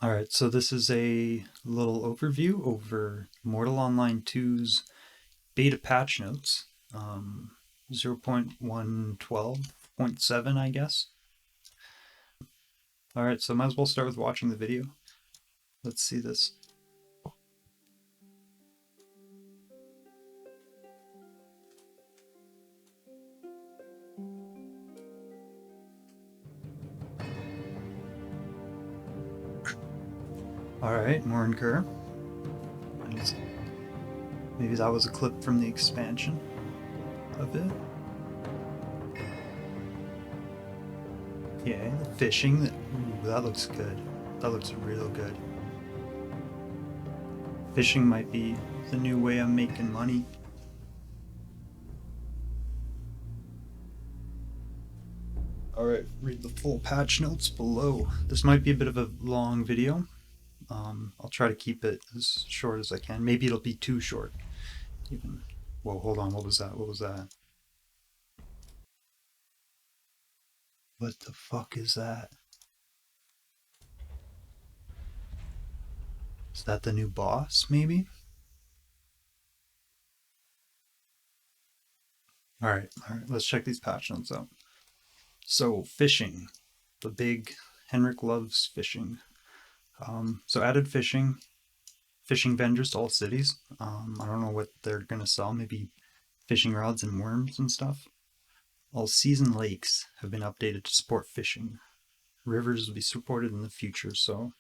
Alright, so this is a little overview over Mortal Online 2's beta patch notes. 0.112.7, I guess. Alright, so might as well start with watching the video. Let's see this. Alright, Morinker. Maybe that was a clip from the expansion of it. Yeah, the fishing. Ooh, that looks good. That looks real good. Fishing might be the new way I'm making money. Alright, read the full patch notes below. This might be a bit of a long video. I'll try to keep it as short as I can. Maybe it'll be too short. Even. Whoa, hold on. What was that? What was that? What the fuck is that? Is that the new boss, maybe? Alright, let's check these patch notes out. So, fishing. The big Henrik loves fishing. So added fishing vendors to all cities. I don't know what they're gonna sell, maybe fishing rods and worms and stuff. All season lakes have been updated to support fishing. Rivers will be supported in the future, so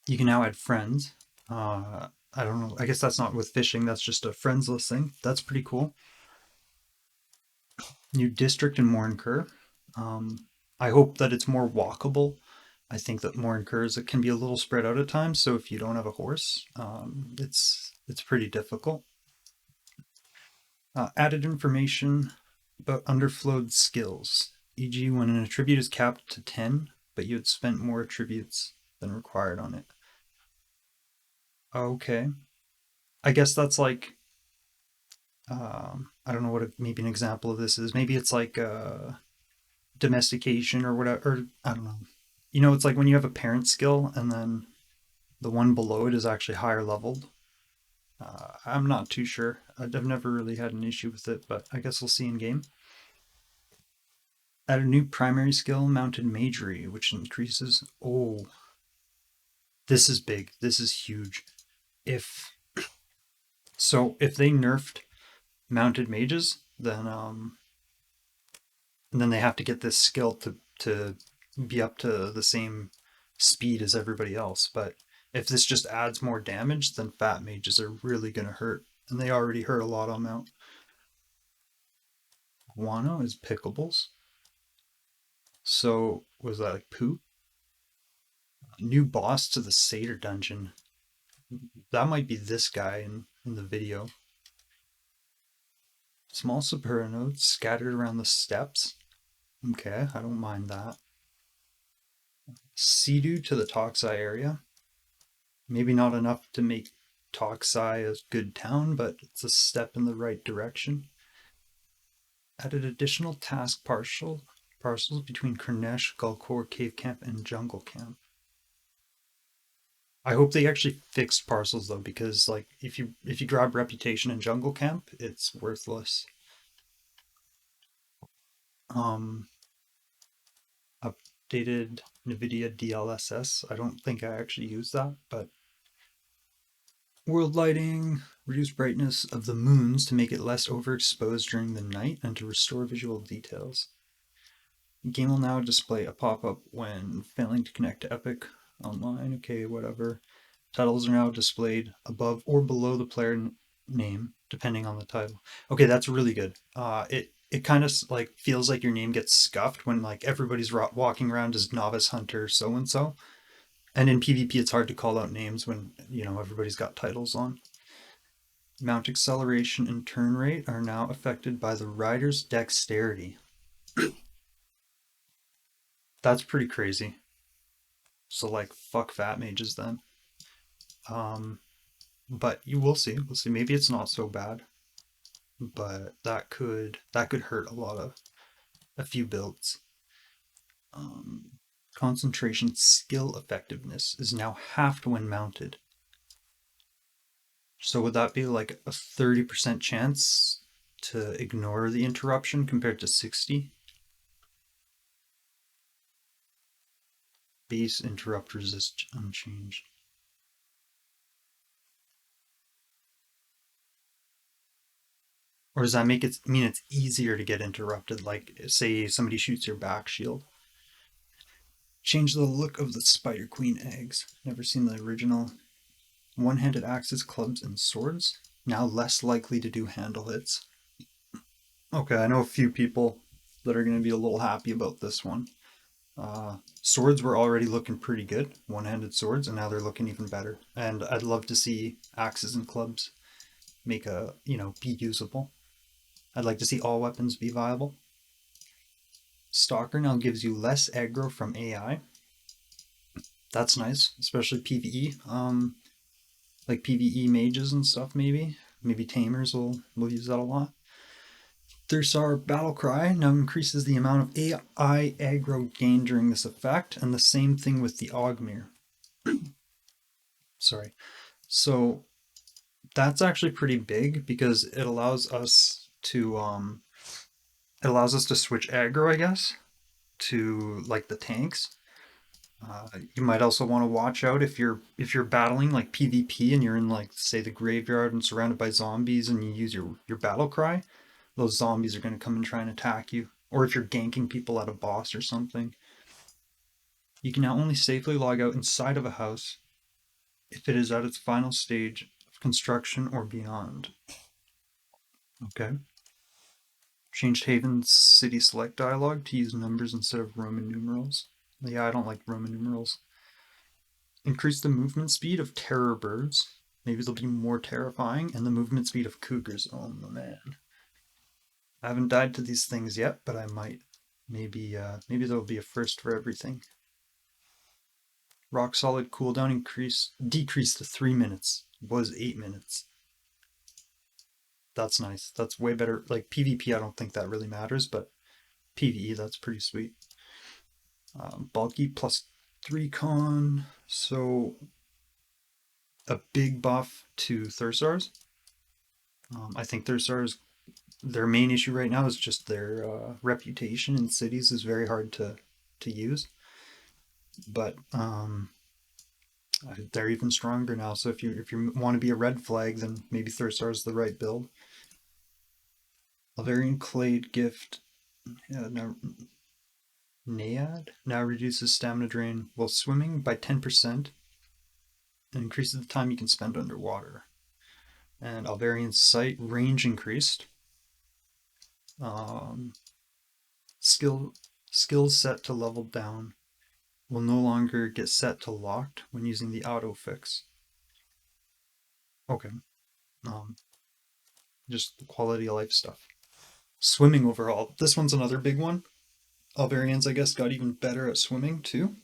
you can now add friends. I don't know, I guess that's not with fishing, that's just a friends list thing. That's pretty cool. New district in Morinker. I hope that it's more walkable. I think that Morinker it can be a little spread out at times, so if you don't have a horse, it's pretty difficult. Added information about underflowed skills, e.g. when an attribute is capped to 10, but you had spent more attributes than required on it. Okay. I guess that's like, I don't know what maybe an example of this is. Maybe it's like domestication or whatever, or I don't know. You know, it's like when you have a parent skill and then the one below it is actually higher leveled. I'm not too sure. I've never really had an issue with it, but I guess we'll see in game. Add a new primary skill, mounted magery, which increases. Oh, this is big. This is huge. If they nerfed mounted mages, then they have to get this skill to be up to the same speed as everybody else. But if this just adds more damage, then fat mages are really gonna hurt, and they already hurt a lot on mount. Guano is pickleables. So was that like poop? New boss to the Satyr dungeon. That might be this guy in the video. Small Supera nodes scattered around the steps. Okay, I don't mind that. Sea-Doo to the Toxai area. Maybe not enough to make Toxai a good town, but it's a step in the right direction. Added additional task parcels between Kernesh, Gulkor, Cave Camp, and Jungle Camp. I hope they actually fixed parcels though, because like if you grab reputation in Jungle Camp, it's worthless. Updated NVIDIA DLSS. I don't think I actually use that, but world lighting, reduce brightness of the moons to make it less overexposed during the night and to restore visual details. The game will now display a pop-up when failing to connect to Epic Online. Okay, whatever. Titles are now displayed above or below the player name, depending on the title. Okay, that's really good. It kind of like feels like your name gets scuffed when like everybody's walking around as novice hunter so and so, and in PvP it's hard to call out names when you know everybody's got titles on. Mount acceleration and turn rate are now affected by the rider's dexterity. That's pretty crazy. So like fuck fat mages then. But you will see. We'll see. Maybe it's not so bad, but that could hurt a few builds. Concentration skill effectiveness is now halved when mounted. So would that be like a 30% chance to ignore the interruption compared to 60? Base interrupt resist unchanged. Or does that make it mean it's easier to get interrupted? Like, say somebody shoots your back shield. Change the look of the Spider Queen eggs. Never seen the original. One-handed axes, clubs, and swords. Now less likely to do handle hits. Okay, I know a few people that are going to be a little happy about this one. Swords were already looking pretty good, one-handed swords, and now they're looking even better. And I'd love to see axes and clubs make be usable. I'd like to see all weapons be viable. Stalker now gives you less aggro from AI. That's nice, especially PvE. Like PvE mages and stuff, maybe. Maybe tamers will use that a lot. Thursar Battlecry now increases the amount of AI aggro gained during this effect, and the same thing with the Ogmere. Sorry. So that's actually pretty big because it allows us to switch aggro, I guess, to like the tanks. You might also want to watch out if you're battling like PvP and you're in like say the graveyard and surrounded by zombies and you use your battle cry, those zombies are going to come and try and attack you. Or if you're ganking people at a boss or something. You can now only safely log out inside of a house if it is at its final stage of construction or beyond. Okay. Changed Haven's city select dialogue to use numbers instead of Roman numerals. Yeah, I don't like Roman numerals. Increase the movement speed of terror birds. Maybe they'll be more terrifying. And the movement speed of cougars. Oh man. I haven't died to these things yet, but I might. Maybe there'll be a first for everything. Rock solid cooldown decreased to 3 minutes. It was 8 minutes. That's nice. That's way better. Like PvP, I don't think that really matters, but PvE, that's pretty sweet. Bulky plus 3 con. So a big buff to Thursars. I think Thursars, their main issue right now is just their reputation in cities is very hard to use. But they're even stronger now. So if you want to be a red flag, then maybe Thursar is the right build. Alvarian Clade gift. Now Naiad now reduces stamina drain while swimming by 10% and increases the time you can spend underwater. And Alvarian Sight range increased. Skills set to level down will no longer get set to locked when using the auto fix. Okay. Just quality of life stuff. Swimming overall. This one's another big one. Alvarians, I guess, got even better at swimming too.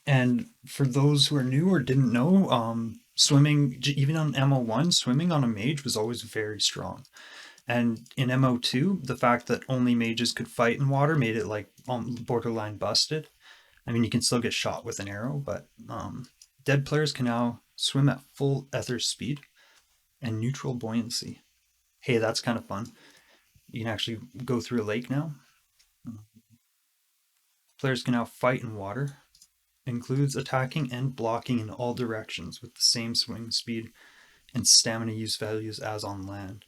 And for those who are new or didn't know, swimming, even on MO1, swimming on a mage was always very strong. And in MO2, the fact that only mages could fight in water made it like borderline busted. I mean, you can still get shot with an arrow, but dead players can now swim at full ether speed and neutral buoyancy. Hey, that's kind of fun. You can actually go through a lake now. Players can now fight in water. Includes attacking and blocking in all directions with the same swing speed and stamina use values as on land.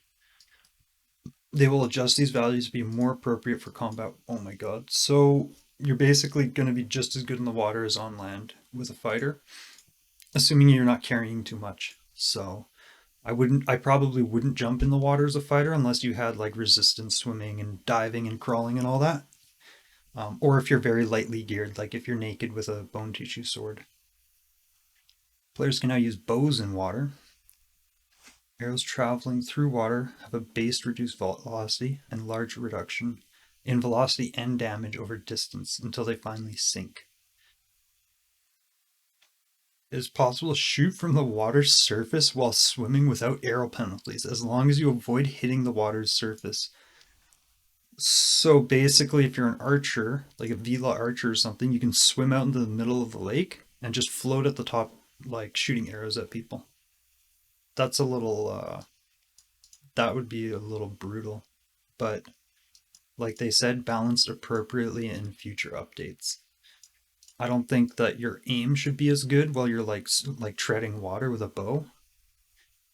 They will adjust these values to be more appropriate for combat. Oh my god. So you're basically going to be just as good in the water as on land with a fighter, assuming you're not carrying too much. So I probably wouldn't jump in the water as a fighter unless you had like resistance swimming and diving and crawling and all that. Or if you're very lightly geared, like if you're naked with a bone tissue sword. Players can now use bows in water. Arrows traveling through water have a base reduced velocity and large reduction in velocity and damage over distance until they finally sink. It is possible to shoot from the water's surface while swimming without arrow penalties, as long as you avoid hitting the water's surface. So basically, if you're an archer, like a Vila archer or something, you can swim out into the middle of the lake and just float at the top, like shooting arrows at people. That's a little, that would be a little brutal. But like they said, balanced appropriately in future updates. I don't think that your aim should be as good while you're like treading water with a bow,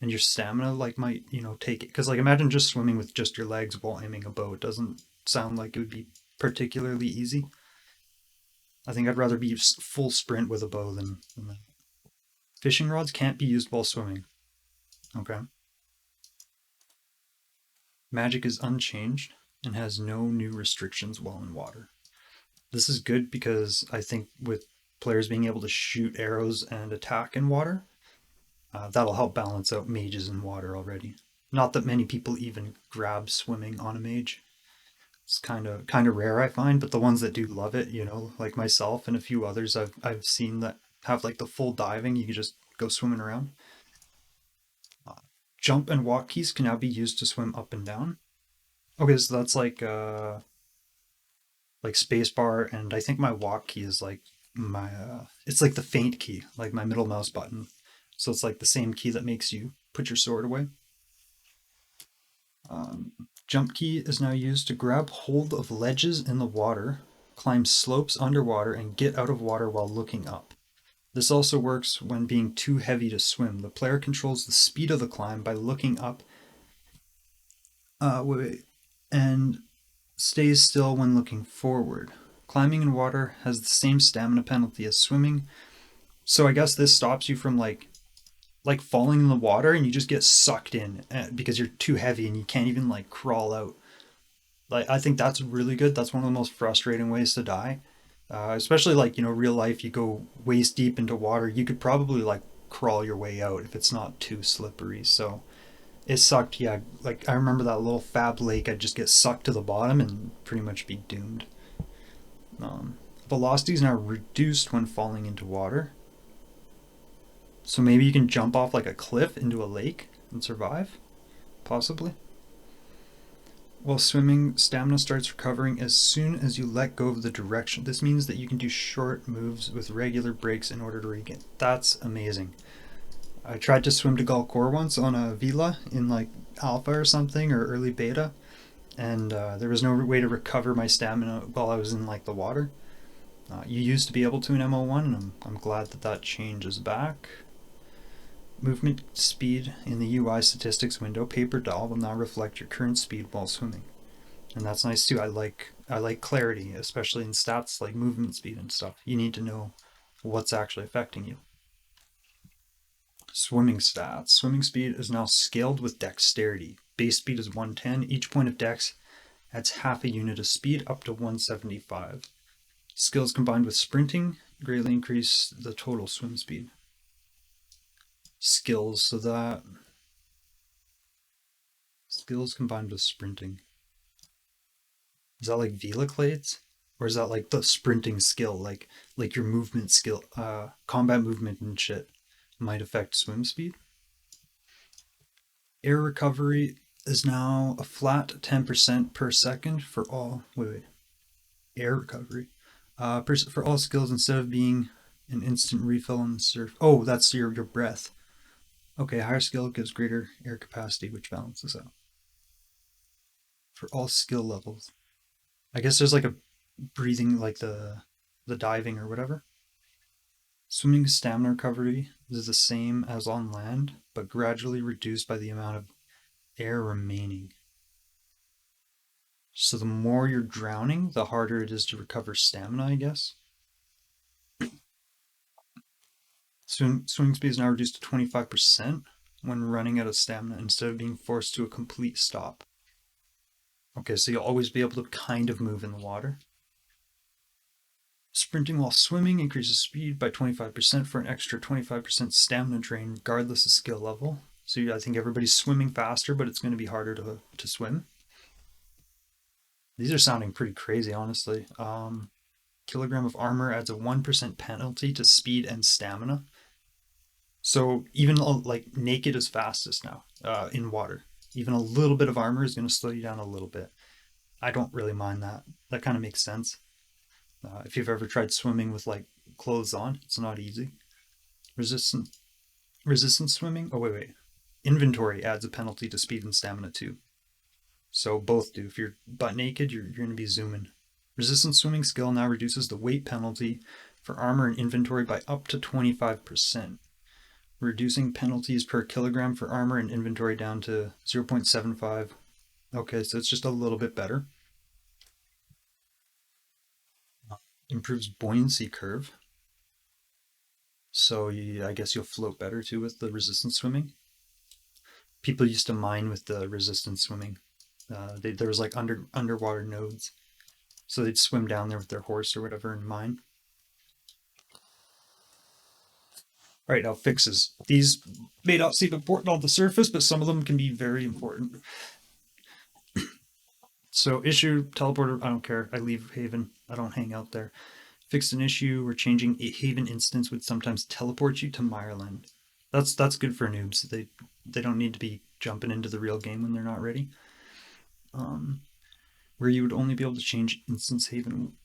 and your stamina like might take it. Because like imagine just swimming with just your legs while aiming a bow. It doesn't sound like it would be particularly easy. I think I'd rather be full sprint with a bow than that. Fishing rods can't be used while swimming. Okay. Magic is unchanged and has no new restrictions while in water. This is good because I think with players being able to shoot arrows and attack in water, that'll help balance out mages in water already. Not that many people even grab swimming on a mage. It's kind of rare I find, but the ones that do love it, like myself and a few others I've seen that have like the full diving, you can just go swimming around. Uh, Jump and walk keys can now be used to swim up and down. Okay, so that's like spacebar, and I think my walk key is like my it's like the feint key, like my middle mouse button. So it's like the same key that makes you put your sword away. Um, Jump key is now used to grab hold of ledges in the water, climb slopes underwater, and get out of water while looking up. This also works when being too heavy to swim. The player controls the speed of the climb by looking up wait, and stays still when looking forward. Climbing in water has the same stamina penalty as swimming, so I guess this stops you from like falling in the water and you just get sucked in because you're too heavy and you can't even like crawl out. Like I think that's really good. That's one of the most frustrating ways to die. Especially like real life, you go waist deep into water, you could probably like crawl your way out if it's not too slippery. So it sucked. Yeah, like I remember that little fab lake. I'd just get sucked to the bottom and pretty much be doomed. Velocity is now reduced when falling into water. So maybe you can jump off like a cliff into a lake and survive, possibly. While swimming, stamina starts recovering as soon as you let go of the direction. This means that you can do short moves with regular breaks in order to regain. That's amazing. I tried to swim to Galcor once on a Vila in like alpha or something or early beta, and there was no way to recover my stamina while I was in like the water. You used to be able to in MO1, and I'm glad that that change is back. Movement speed in the UI statistics window, paper doll will now reflect your current speed while swimming, and that's nice too. I like clarity, especially in stats like movement speed and stuff. You need to know what's actually affecting you. Swimming stats. Swimming speed is now scaled with dexterity. Base speed is 110. Each point of dex adds half a unit of speed up to 175. Skills combined with sprinting greatly increase the total swim speed. Skills, so that skills combined with sprinting. Is that like veloclades? Or is that like the sprinting skill, like your movement skill, combat movement and shit might affect swim speed? Air recovery is now a flat 10% per second for all. Wait. Air recovery. For all skills instead of being an instant refill on the surf. Oh, that's your breath. Okay, higher skill gives greater air capacity, which balances out. For all skill levels. I guess there's like a breathing, like the diving or whatever. Swimming stamina recovery is the same as on land, but gradually reduced by the amount of air remaining. So the more you're drowning, the harder it is to recover stamina, I guess. Swimming speed is now reduced to 25% when running out of stamina instead of being forced to a complete stop. Okay, so you'll always be able to kind of move in the water. Sprinting while swimming increases speed by 25% for an extra 25% stamina drain regardless of skill level. So I think everybody's swimming faster, but it's going to be harder to swim. These are sounding pretty crazy, honestly. Kilogram of armor adds a 1% penalty to speed and stamina. So even like naked is fastest now in water. Even a little bit of armor is going to slow you down a little bit. I don't really mind that. That kind of makes sense. If you've ever tried swimming with like clothes on, it's not easy. Resistant resistance swimming. Oh wait. Inventory adds a penalty to speed and stamina too. So both do. If you're butt naked, you're going to be zooming. Resistance swimming skill now reduces the weight penalty for armor and inventory by up to 25%, reducing penalties per kilogram for armor and inventory down to 0.75. Okay, so it's just a little bit better. Improves buoyancy curve. So I guess you'll float better too with the resistance swimming. People used to mine with the resistance swimming. There was like underwater nodes, so they'd swim down there with their horse or whatever and mine. All right, now fixes. These may not seem important on the surface, but some of them can be very important. So issue teleporter. I don't care. I leave Haven. I don't hang out there. Fixed an issue where changing a Haven instance would sometimes teleport you to Mireland. That's good for noobs. They don't need to be jumping into the real game when they're not ready. Where you would only be able to change Haven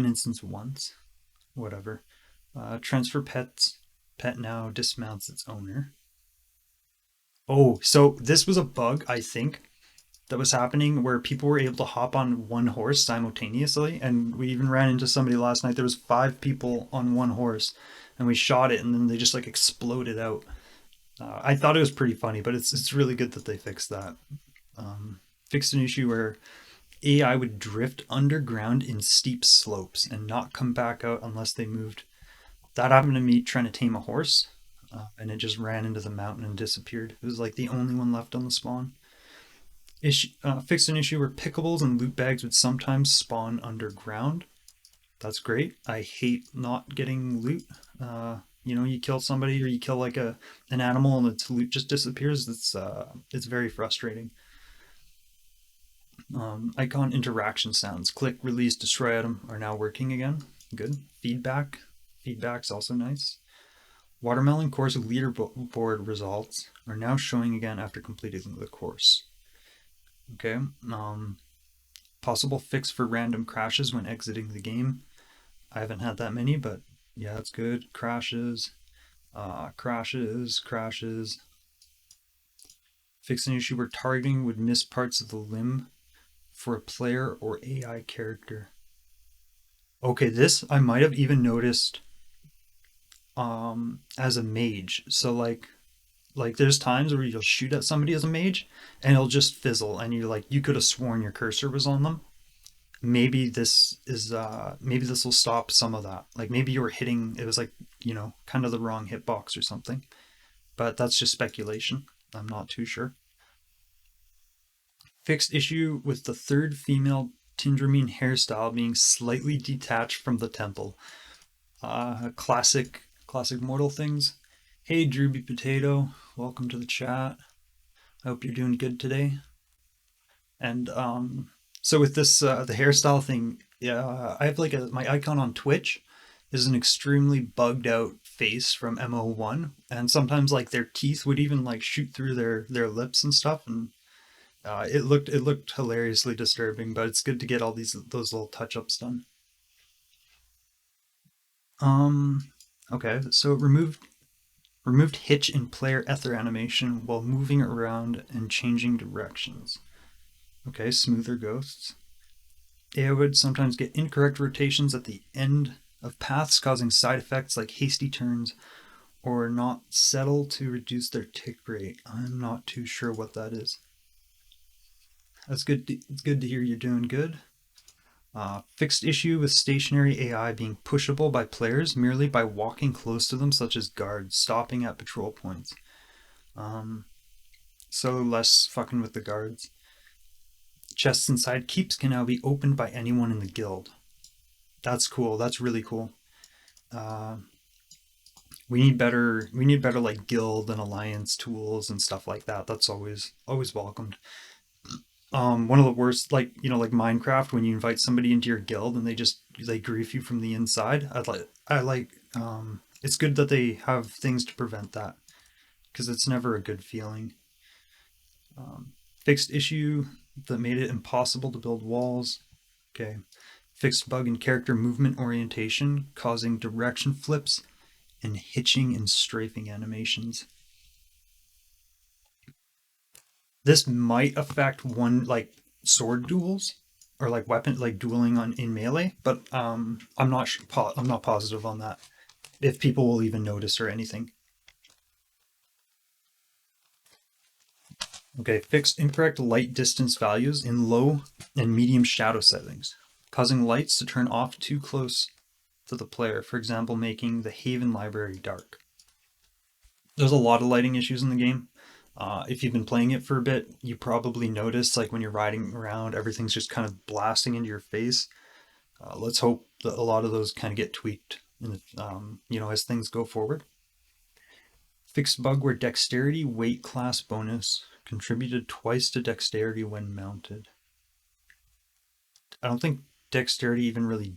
instance once. Whatever. Transfer pets. Pet now dismounts its owner. Oh, so this was a bug, I think, that was happening where people were able to hop on one horse simultaneously, and we even ran into somebody last night. There was 5 people on one horse, and we shot it, and then they just like exploded out. I thought it was pretty funny, but it's really good that they fixed that. Fixed an issue where AI would drift underground in steep slopes and not come back out unless they moved. That happened to me trying to tame a horse, and it just ran into the mountain and disappeared. It was like the only one left on the spawn. Fixed an issue where pickables and loot bags would sometimes spawn underground. That's great. I hate not getting loot. You kill somebody or you kill like an animal and its loot just disappears. It's very frustrating. Icon interaction sounds. Click, release, destroy item are now working again. Good. Feedback. Feedback's also nice. Watermelon course leaderboard results are now showing again after completing the course. Okay. Possible fix for random crashes when exiting the game. I haven't had that many, but yeah, it's good. Crashes. Crashes. Fix an issue where targeting would miss parts of the limb for a player or AI character. Okay, this I might have even noticed as a mage. So like there's times where you'll shoot at somebody as a mage and it'll just fizzle and you're like you could have sworn your cursor was on them. Maybe this will stop some of that. Like maybe you were hitting it was like, kind of the wrong hitbox or something. But that's just speculation. I'm not too sure. Fixed issue with the third female Tindramine hairstyle being slightly detached from the temple. Classic mortal things. Hey, Drewby Potato, welcome to the chat. I hope you're doing good today. And so with this the hairstyle thing, yeah, I have like my icon on Twitch is an extremely bugged out face from MO1, and sometimes like their teeth would even like shoot through their lips and stuff, and it looked hilariously disturbing. But it's good to get all those little touch ups done. Okay, so removed hitch in player ether animation while moving around and changing directions. Okay, smoother ghosts. AI would sometimes get incorrect rotations at the end of paths, causing side effects like hasty turns or not settle to reduce their tick rate. I'm not too sure what that is. That's good. It's good to hear you're doing good. Fixed issue with stationary AI being pushable by players merely by walking close to them, such as guards stopping at patrol points. So less fucking with the guards. Chests inside keeps can now be opened by anyone in the guild. That's cool. That's really cool. We need better like guild and alliance tools and stuff like that. That's always welcomed. One of the worst, like like Minecraft, when you invite somebody into your guild and they grief you from the inside. It's good that they have things to prevent that because it's never a good feeling. Fixed issue that made it impossible to build walls. Okay. Fixed bug in character movement orientation, causing direction flips and hitching and strafing animations. This might affect one like sword duels or like weapon like dueling on in melee, but I'm not positive on that. If people will even notice or anything. Okay, fixed incorrect light distance values in low and medium shadow settings, causing lights to turn off too close to the player, for example, making the Haven library dark. There's a lot of lighting issues in the game. If you've been playing it for a bit, you probably notice like when you're riding around, everything's just kind of blasting into your face. Let's hope that a lot of those kind of get tweaked, as things go forward. Fixed bug where dexterity weight class bonus contributed twice to dexterity when mounted. I don't think dexterity even really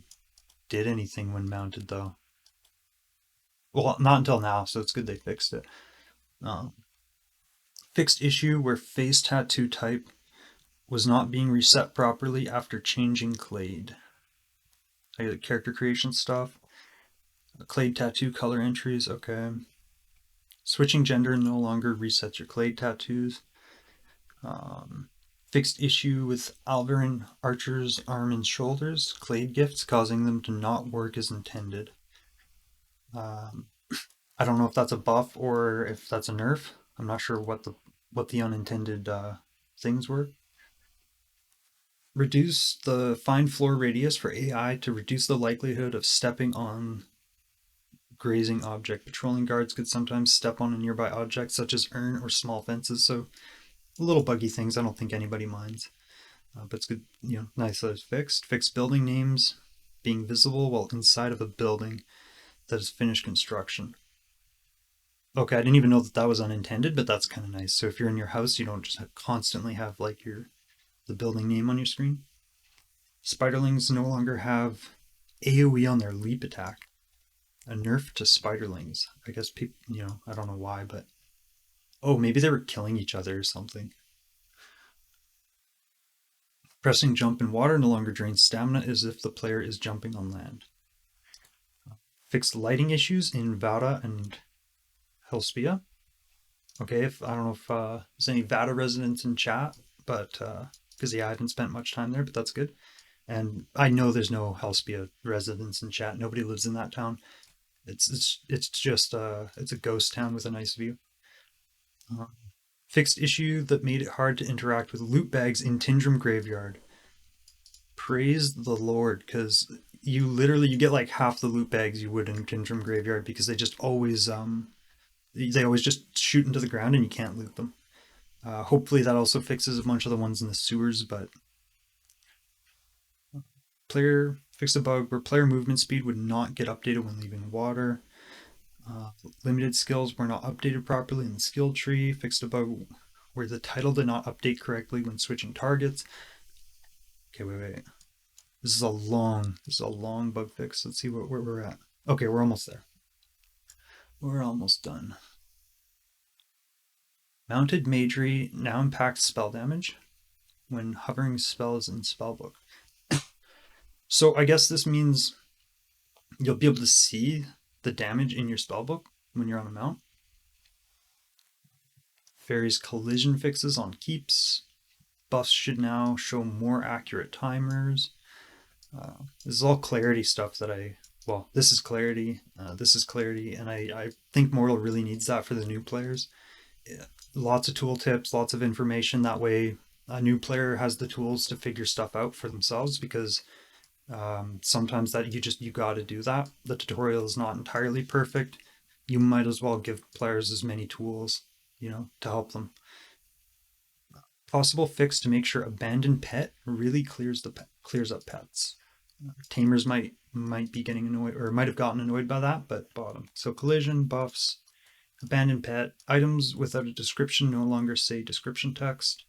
did anything when mounted though. Well, not until now, so it's good they fixed it. Uh, Fixed issue where face tattoo type was not being reset properly after changing clade. I get character creation stuff. Clade tattoo color entries, okay. Switching gender no longer resets your clade tattoos. Fixed issue with Alvarin Archer's arm and shoulders, clade gifts causing them to not work as intended. I don't know if that's a buff or if that's a nerf. I'm not sure what the unintended things were. Reduce the fine floor radius for AI to reduce the likelihood of stepping on grazing object. Patrolling guards could sometimes step on a nearby object, such as urn or small fences. So little buggy things. I don't think anybody minds. But it's good, nice that it's fixed. Fixed building names being visible while inside of a building that is finished construction. Okay, I didn't even know that that was unintended, but that's kind of nice. So if you're in your house, you don't just constantly have like the building name on your screen. Spiderlings no longer have AoE on their leap attack. A nerf to spiderlings. I guess people, I don't know why, but oh, maybe they were killing each other or something. Pressing jump in water no longer drains stamina as if the player is jumping on land. Fixed lighting issues in Vada and Helspia. Okay, if I don't know if there's any Vada residents in chat, but because I haven't spent much time there, but that's good. And I know there's no Helspia residents in chat. Nobody lives in that town. It's just it's a ghost town with a nice view. Fixed issue that made it hard to interact with loot bags in Tindrum Graveyard. Praise the Lord, because you get like half the loot bags you would in Tindrum Graveyard because they always just shoot into the ground and you can't loot them. Hopefully that also fixes a bunch of the ones in the sewers, but player fixed a bug where player movement speed would not get updated when leaving water. Limited skills were not updated properly in the skill tree. Fixed a bug where the title did not update correctly when switching targets. Okay, wait. This is a long bug fix. Let's see where we're at. Okay, we're almost there. We're almost done. Mounted Magery now impacts spell damage when hovering spells in spellbook. So I guess this means you'll be able to see the damage in your spellbook when you're on a mount. Various collision fixes on keeps. Buffs should now show more accurate timers. This is all clarity stuff that this is clarity, and I think Mortal really needs that for the new players. Lots of tooltips, lots of information. That way, a new player has the tools to figure stuff out for themselves because sometimes that you got to do that. The tutorial is not entirely perfect. You might as well give players as many tools, to help them. Possible fix to make sure abandoned pet really clears up pets. Tamers might be getting annoyed or might have gotten annoyed by that, but bottom. So collision, buffs, abandoned pet, items without a description no longer say description text.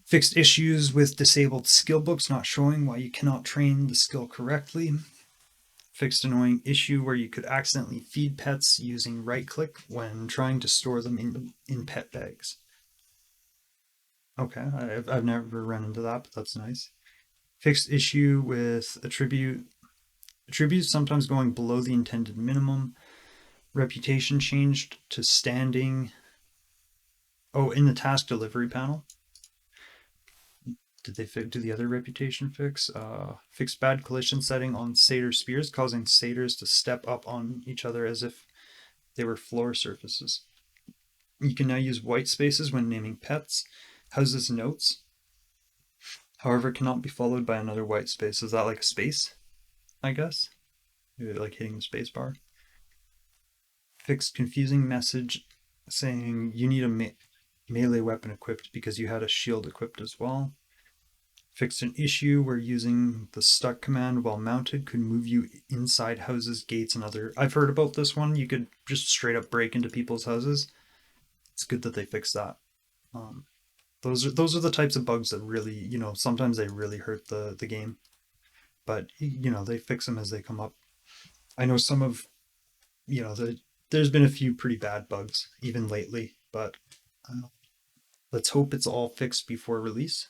Fixed issues with disabled skill books not showing why you cannot train the skill correctly. Fixed annoying issue where you could accidentally feed pets using right click when trying to store them in pet bags. Okay, I've never run into that, but that's nice. Fixed issue with attributes sometimes going below the intended minimum. Reputation changed to standing. Oh, in the task delivery panel. Did they do the other reputation fix? Fix bad collision setting on satyr spears, causing satyrs to step up on each other as if they were floor surfaces. You can now use white spaces when naming pets. Houses notes, however, cannot be followed by another white space. Is that like a space? I guess. Maybe like hitting the space bar. Fixed confusing message saying you need a melee weapon equipped because you had a shield equipped as well. Fixed an issue where using the stuck command while mounted could move you inside houses, gates, and other. I've heard about this one. You could just straight up break into people's houses. It's good that they fixed that. Um, those are the types of bugs that really, sometimes they really hurt the game. But they fix them as they come up. I know some of there's been a few pretty bad bugs even lately, but uh, let's hope it's all fixed before release.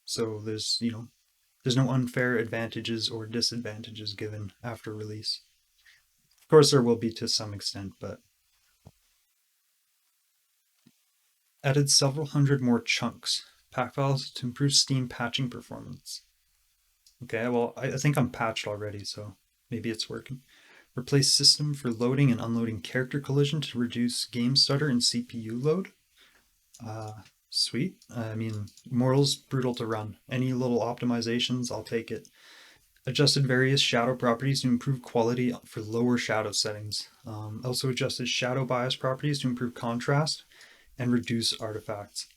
So there's no unfair advantages or disadvantages given after release. Of course, there will be to some extent, but added several hundred more chunks pack files to improve Steam patching performance. Okay, well, I think I'm patched already, so maybe it's working. Replace system for loading and unloading character collision to reduce game stutter and CPU load. Sweet. I mean, Mortal's brutal to run. Any little optimizations, I'll take it. Adjusted various shadow properties to improve quality for lower shadow settings. Also adjusted shadow bias properties to improve contrast and reduce artifacts.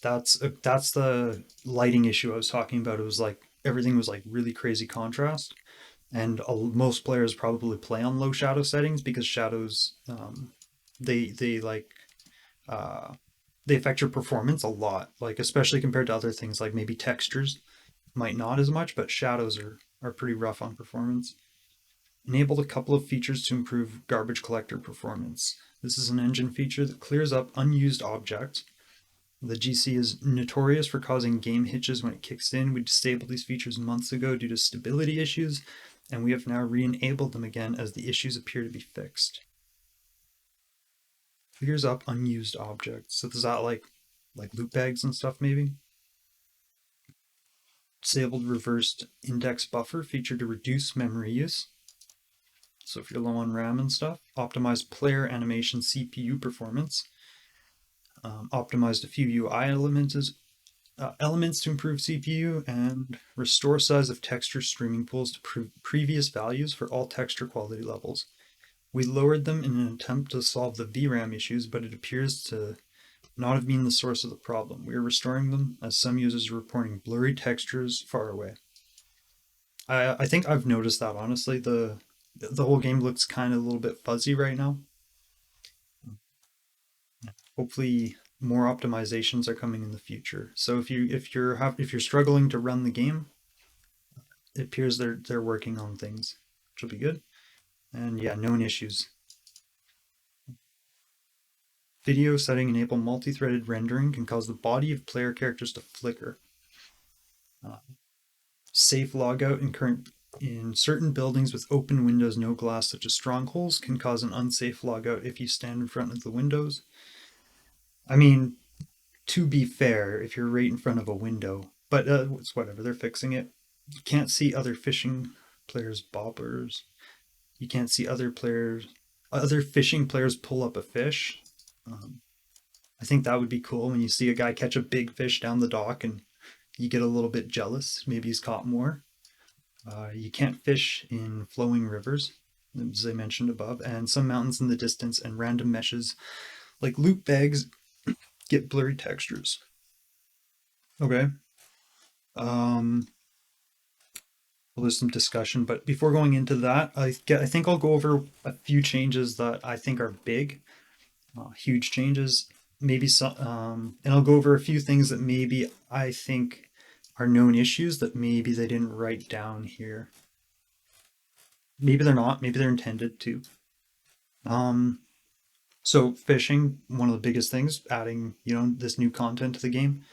That's the lighting issue I was talking about. It was like everything was like really crazy contrast, and most players probably play on low shadow settings because shadows they like uh, they affect your performance a lot. Like especially compared to other things like maybe textures might not as much, but shadows are pretty rough on performance. Enabled a couple of features to improve garbage collector performance. This is an engine feature that clears up unused objects. The GC is notorious for causing game hitches when it kicks in. We disabled these features months ago due to stability issues, and we have now re-enabled them again as the issues appear to be fixed. Clears up unused objects. So is that like loot bags and stuff maybe? Disabled reversed index buffer feature to reduce memory use. So if you're low on RAM and stuff, optimized player animation CPU performance. Optimized a few UI elements to improve CPU, and restore size of texture streaming pools to previous values for all texture quality levels. We lowered them in an attempt to solve the VRAM issues, but it appears to not have been the source of the problem. We are restoring them as some users are reporting blurry textures far away. I think I've noticed that honestly. The whole game looks kind of a little bit fuzzy right now. Hopefully more optimizations are coming in the future. So if you're struggling to run the game, it appears they're working on things, which will be good. And yeah, known issues. Video setting enable multi-threaded rendering can cause the body of player characters to flicker. Safe logout in certain buildings with open windows, no glass, such as strongholds, can cause an unsafe logout if you stand in front of the windows. I mean, to be fair, if you're right in front of a window, but it's whatever, they're fixing it. You can't see other fishing players' bobbers. You can't see other fishing players pull up a fish. I think that would be cool when you see a guy catch a big fish down the dock and you get a little bit jealous. Maybe he's caught more. You can't fish in flowing rivers, as I mentioned above, and some mountains in the distance and random meshes like loot bags get blurry textures. Okay. Well, there's some discussion, but before going into that, I think I'll go over a few changes that I think are big, huge changes. Maybe some, and I'll go over a few things that maybe I think are known issues that maybe they didn't write down here. Maybe they're not. Maybe they're intended to. So fishing, one of the biggest things, adding this new content to the game.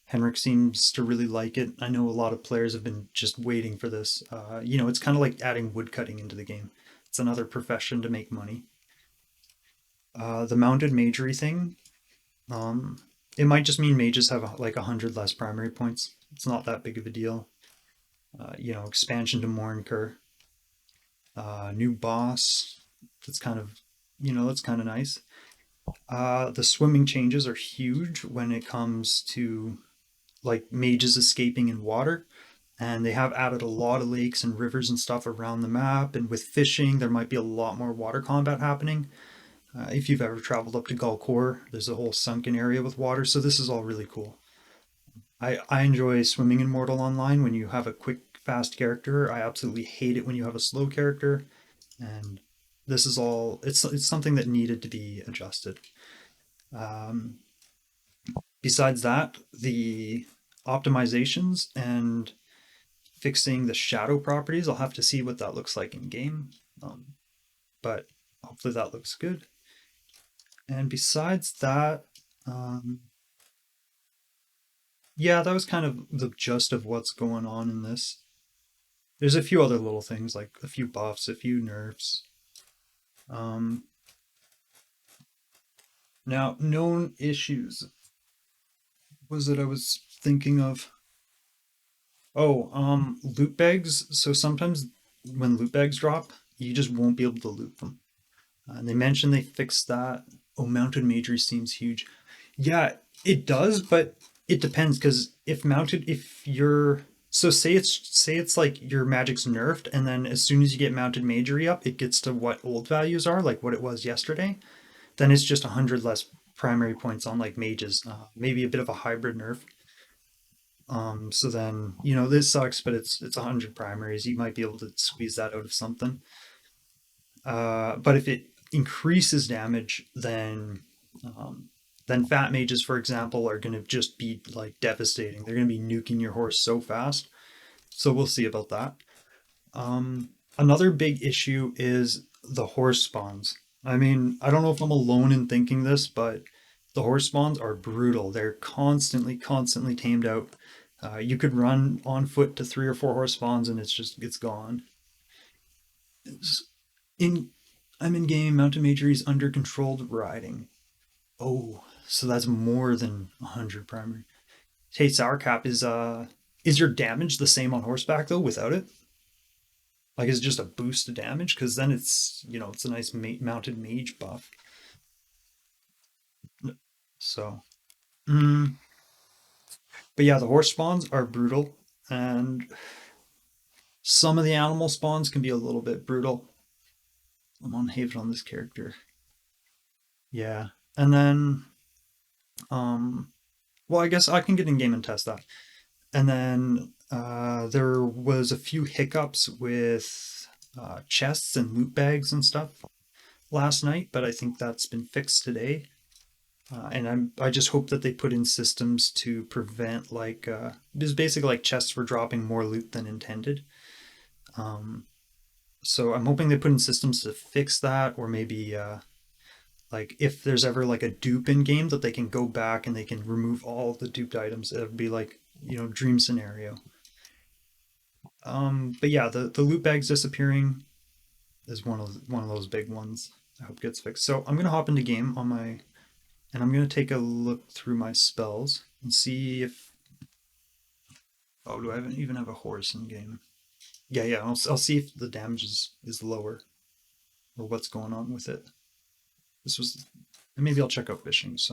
Henrik seems to really like it. I know a lot of players have been just waiting for this. It's kind of like adding woodcutting into the game. It's another profession to make money. The mounted magery thing, um, it might just mean mages have like 100 less primary points. It's not that big of a deal. Expansion to Mornker, new boss. That's kind of, that's kind of nice. The swimming changes are huge when it comes to like mages escaping in water. And they have added a lot of lakes and rivers and stuff around the map. And with fishing, there might be a lot more water combat happening. If you've ever traveled up to Gulcor, there's a whole sunken area with water. So this is all really cool. I enjoy swimming in Mortal Online when you have a quick, fast character. I absolutely hate it when you have a slow character. And this is all, it's something that needed to be adjusted. Um, Besides that, the optimizations and fixing the shadow properties, I'll have to see what that looks like in game. But hopefully that looks good. And besides that, um, yeah, that was kind of the gist of what's going on in this. There's a few other little things like a few buffs, a few nerfs. Um, Now, known issues was that I was thinking of. Oh, loot bags. So sometimes when loot bags drop, you just won't be able to loot them. And they mentioned they fixed that. Oh, mounted magery seems huge. Yeah, it does, but it depends because if you're so say it's like your magic's nerfed, and then as soon as you get mounted magery up, it gets to what old values are, like what it was yesterday. Then it's just 100 less primary points on like mages. Maybe a bit of a hybrid nerf. So then this sucks, but it's 100 primaries. You might be able to squeeze that out of something. But if it increases damage, then fat mages, for example, are going to just be like devastating. They're going to be nuking your horse so fast. So we'll see about that. Another big issue is the horse spawns. I mean, I don't know if I'm alone in thinking this, but the horse spawns are brutal. They're constantly tamed out. You could run on foot to 3 or 4 horse spawns and it's gone. It's in I'm in game. Mountain Majory is under controlled riding. Oh, so that's more than 100 primary. Hey, Sour Cap, is your damage the same on horseback though without it? Like, is it just a boost to damage? Because then it's a nice mounted mage buff. So, mm, but yeah, the horse spawns are brutal, and some of the animal spawns can be a little bit brutal. I'm on Haven on this character. Yeah, and then um, well, I guess I can get in game and test that. And then there was a few hiccups with chests and loot bags and stuff last night, but I think that's been fixed today. And I just hope that they put in systems to prevent like just basically like chests were dropping more loot than intended. Um, so I'm hoping they put in systems to fix that, or maybe like if there's ever like a dupe in game that they can go back and they can remove all the duped items. It would be like dream scenario. But yeah, the loot bags disappearing is one of those big ones. I hope gets fixed. So I'm gonna hop into game on my and I'm going to take a look through my spells and see if. Oh, do I even have a horse in game? Yeah. I'll see if the damage is lower or what's going on with it. This was. And maybe I'll check out fishing. So